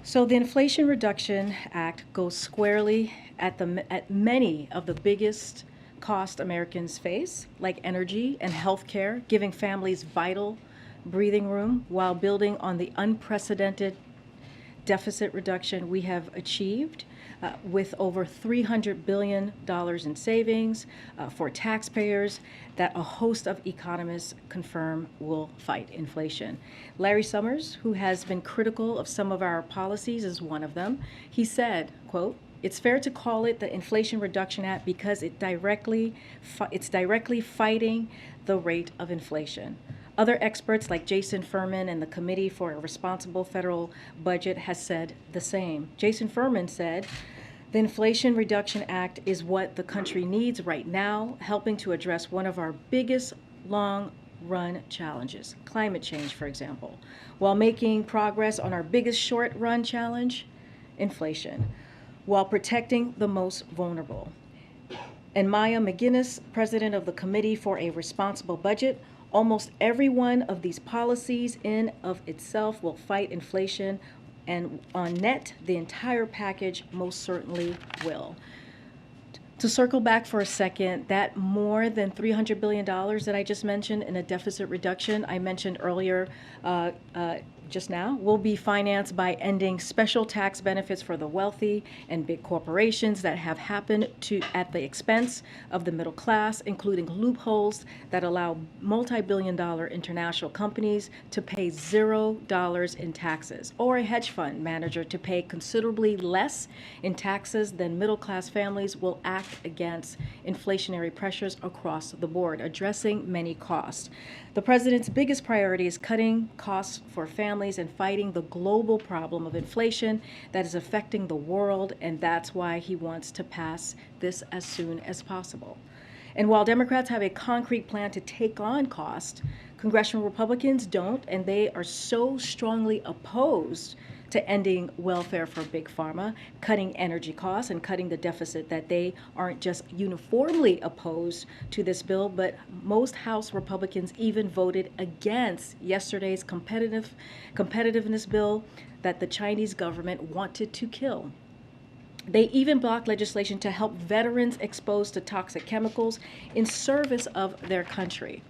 So the Inflation Reduction Act goes squarely at many of the biggest costs Americans face, like energy and healthcare, giving families vital breathing room while building on the unprecedented deficit reduction we have achieved with over $300 billion in savings for taxpayers that a host of economists confirm will fight inflation. Larry Summers, who has been critical of some of our policies, is one of them. He said, quote, "It's fair to call it the Inflation Reduction Act because it's directly fighting the rate of inflation." Other experts like Jason Furman and the Committee for a Responsible Federal Budget has said the same. Jason Furman said, "The Inflation Reduction Act is what the country needs right now, helping to address one of our biggest long-run challenges, climate change, for example, while making progress on our biggest short-run challenge, inflation, while protecting the most vulnerable." And Maya McGinnis, president of the Committee for a Responsible Budget, "Almost every one of these policies in of itself will fight inflation, and on net, the entire package most certainly will." To circle back for a second, that more than $300 billion that I just mentioned in a deficit reduction I mentioned earlier just now will be financed by ending special tax benefits for the wealthy and big corporations that have happened at the expense of the middle class, including loopholes that allow multi-billion-dollar international companies to pay $0 in taxes, or a hedge fund manager to pay considerably less in taxes than middle-class families will act against inflationary pressures across the board, addressing many costs. The president's biggest priority is cutting costs for families and fighting the global problem of inflation that is affecting the world, and that's why he wants to pass this as soon as possible. And while Democrats have a concrete plan to take on cost, congressional Republicans don't, and they are so strongly opposed to ending welfare for big pharma, cutting energy costs, and cutting the deficit that they aren't just uniformly opposed to this bill, but most House Republicans even voted against yesterday's competitiveness bill that the Chinese government wanted to kill. They even blocked legislation to help veterans exposed to toxic chemicals in service of their country.